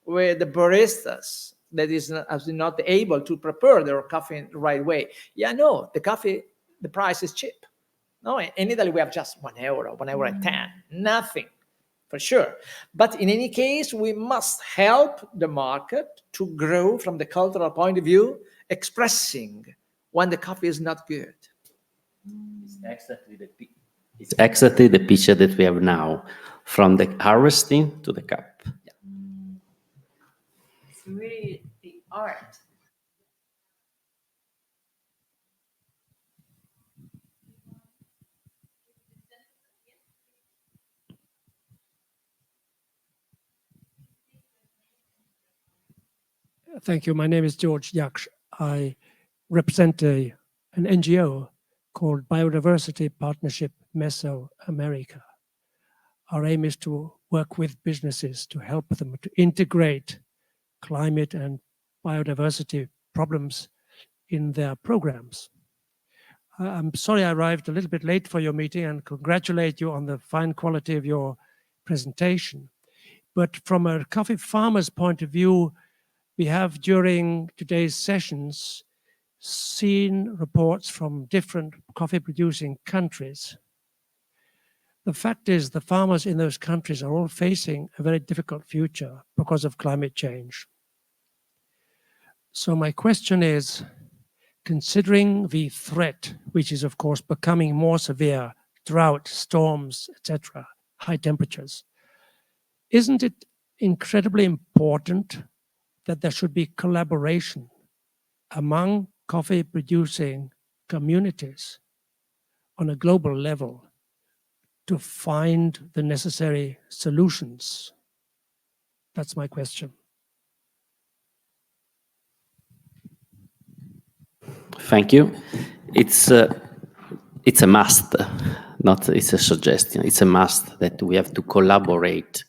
with the baristas that is not able to prepare their coffee in the right way. Yeah, no, the coffee, the price is cheap. No, in Italy we have just €1, €1 and 10, nothing for sure. But in any case, we must help the market to grow from the cultural point of view, expressing when the coffee is not good. It's exactly the picture that we have now, from the harvesting to the cup. It's really the art. Thank you. My name is George Yaksh. I represent an NGO called Biodiversity Partnership Mesoamerica. Our aim is to work with businesses to help them to integrate climate and biodiversity problems in their programs. I'm sorry I arrived a little bit late for your meeting and congratulate you on the fine quality of your presentation. But from a coffee farmer's point of view, we have during today's sessions seen reports from different coffee producing countries. The fact is the farmers in those countries are all facing a very difficult future because of climate change. So my question is, considering the threat, which is of course becoming more severe, drought, storms, etc., high temperatures, isn't it incredibly important that there should be collaboration among coffee producing communities on a global level to find the necessary solutions? That's my question. Thank you. It's a must, not it's a suggestion. It's a must that we have to collaborate.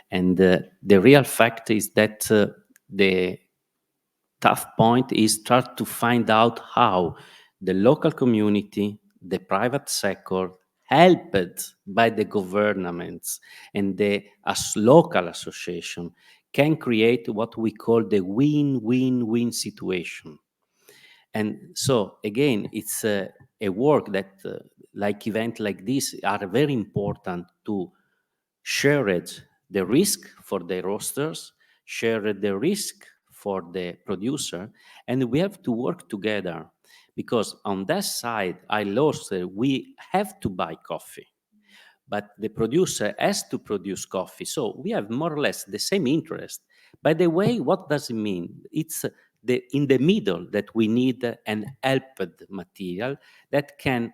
And the real fact is that the tough point is start to find out how the local community, the private sector, helped by the governments and the local association, can create what we call the win-win-win situation. And so again, it's a work that like event like this are very important to share it, the risk for the roasters, share the risk for the producer, and we have to work together, because on that side, I lost, we have to buy coffee, but the producer has to produce coffee. So we have more or less the same interest. By the way, what does it mean? It's in the middle that we need an helped material that can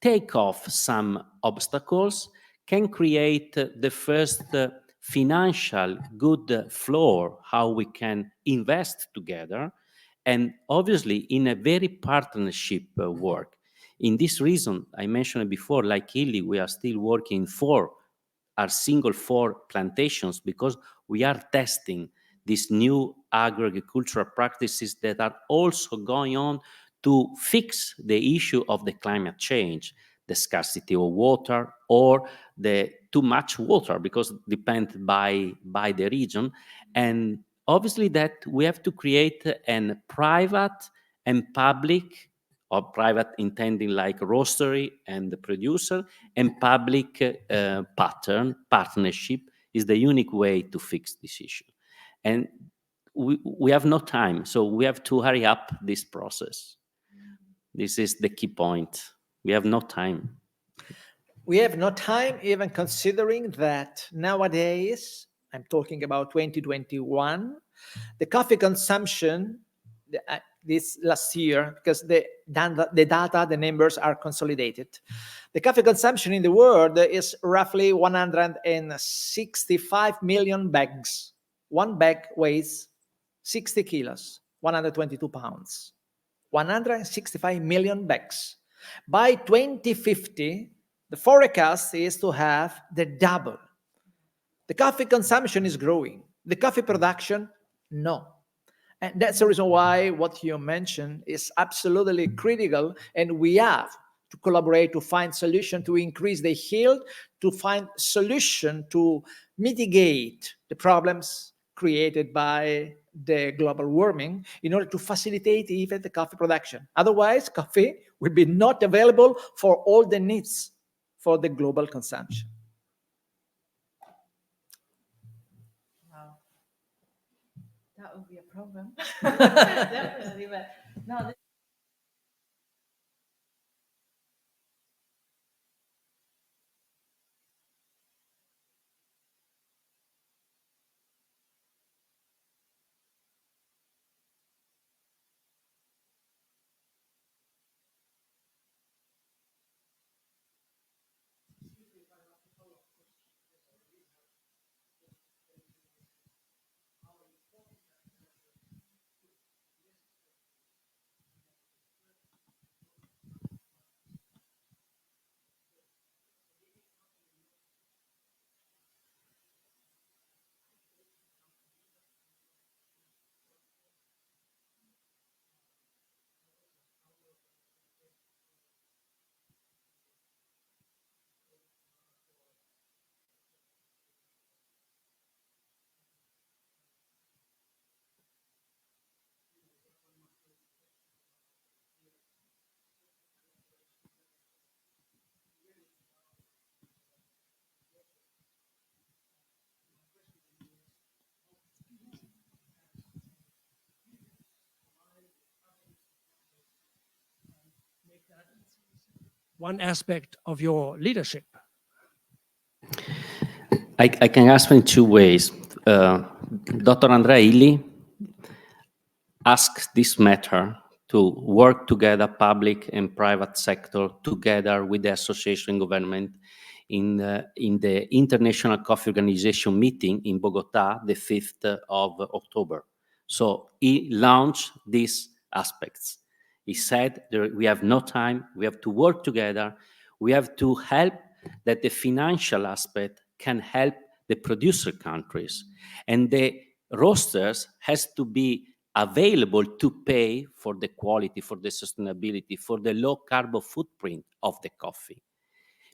take off some obstacles, can create the first financial good floor, how we can invest together, and obviously in a very partnership work. In this reason, I mentioned before, like Illy, we are still working for our single 4 plantations, because we are testing these new agricultural practices that are also going on to fix the issue of the climate change, the scarcity of water or the too much water, because it depends by the region. And obviously that we have to create a private and public or private intending like roastery and the producer, and public partnership is the unique way to fix this issue. And we have no time, so we have to hurry up this process. This is the key point. We have no time. We have no time, even considering that nowadays, I'm talking about 2021, the coffee consumption this last year, because the data, the numbers are consolidated. The coffee consumption in the world is roughly 165 million bags. One bag weighs 60 kilos, 122 pounds. 165 million bags. By 2050, the forecast is to have the double. The coffee consumption is growing. The coffee production, no. And that's the reason why what you mentioned is absolutely critical, and we have to collaborate to find solution to increase the yield, to find solution to mitigate the problems created by the global warming in order to facilitate even the coffee production. Otherwise, coffee will be not available for all the needs for the global consumption. Wow. That would be a problem. Definitely, but no. One aspect of your leadership. I can answer in two ways. Dr. Andrea Illy asked this matter to work together, public and private sector, together with the association government in the International Coffee Organization meeting in Bogota, the 5th of October. So he launched these aspects. He said we have no time, we have to work together, we have to help that the financial aspect can help the producer countries. And the roasters has to be available to pay for the quality, for the sustainability, for the low carbon footprint of the coffee.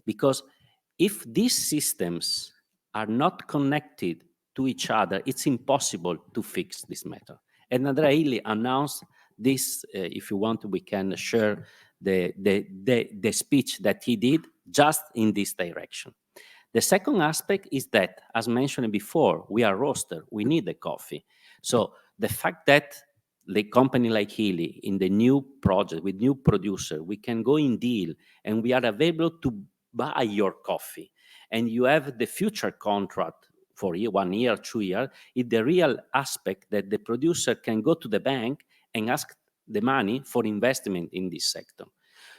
Because if these systems are not connected to each other, it's impossible to fix this matter. And Andrea Illy announced this, if you want, we can share the speech that he did just in this direction. The second aspect is that, as mentioned before, we are roaster, we need the coffee. So the fact that the company like Illy, in the new project with new producer, we can go in deal and we are available to buy your coffee, and you have the future contract for 1 year, 2 years, is the real aspect that the producer can go to the bank and ask the money for investment in this sector.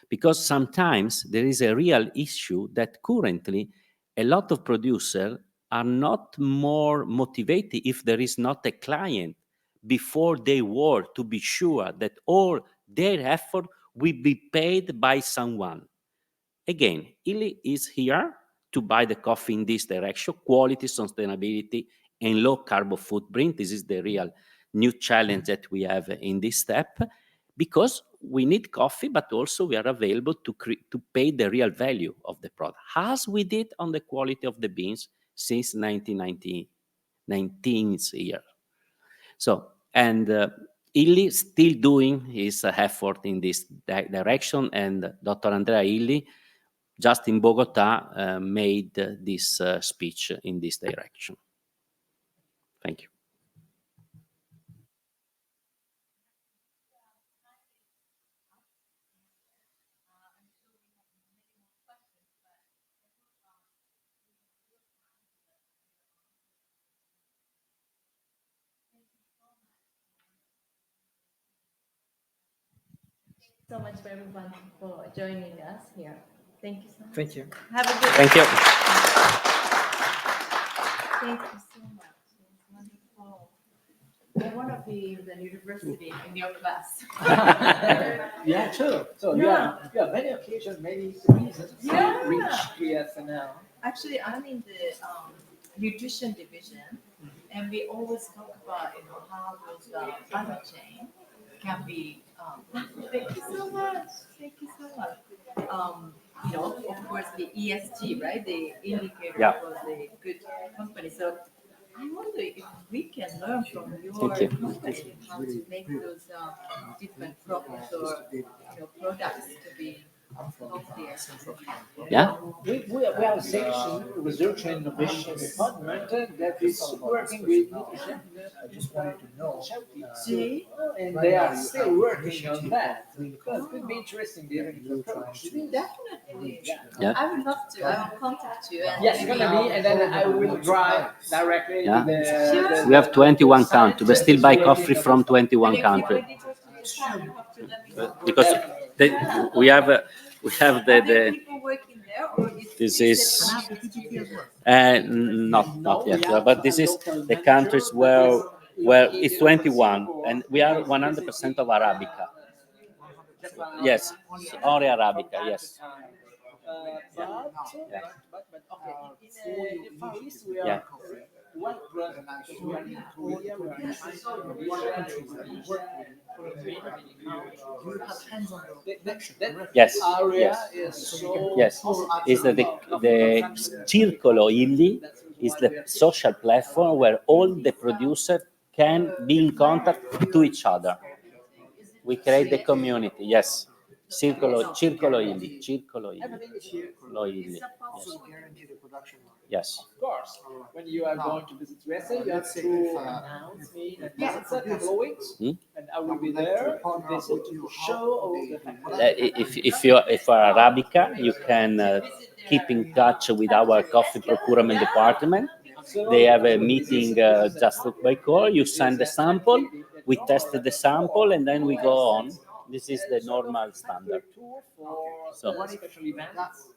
Because sometimes there is a real issue that currently a lot of producers are not more motivated if there is not a client before they work to be sure that all their effort will be paid by someone. Again, Illy is here to buy the coffee in this direction, quality, sustainability, and low carbon footprint. This is the real new challenge that we have in this step, because we need coffee, but also we are available to pay the real value of the product, as we did on the quality of the beans since 1919th year. So, and Illy still doing his effort in this direction, and Dr. Andrea Illy, just in Bogota, made this speech in this direction. Thank you. So much for everyone for joining us here. Thank you so much. Thank you. Have a good Thank you. Thank you so much. It's wonderful. I want to be in the university in your class. Yeah, true. So Yeah. yeah, many occasions, many reasons Yeah. to reach PSNL. Actually, I'm in the nutrition division, and we always talk about how those value chain can be. Thank you so much. Thank you so much. Of course, the ESG, right? The indicator Yeah. for the good company. So I wonder if we can learn from your Thank you. company how to make those different products or products to be healthier. Yeah. We have a section, research and innovation department that is working with nutrition. See? And they are still working on that. Because it could be interesting different approach. Definitely. Yeah. I would love to. I will contact you. And Yes, it's gonna be, and then I will drive directly Yeah. to the. We have 21 countries. We still buy coffee from 21 countries because we have the people working there, or this is not yet, but this is the countries where it's 21, and we are 100% of Arabica. Yes, only Arabica. Yes. But okay, in the Far East we are Yeah. well present because we are in Korea, we are in China, Malaysia, we work with many countries. That Yes. area Yes. is so Yes, is that the Circolo Illy is the social platform where all the producers can be in contact to each other. We create the community. Yes, Circolo Illy, Circolo Illy. Yes. of course, when you are going to visit USA, you have to announce me in advance a couple of weeks, and I will be there to visit to show all the If you are Arabica, you can keep in touch with our coffee procurement department. They have a meeting just by call. You send the sample, we test the sample, and then we go on. This is the normal standard. tool for So special events.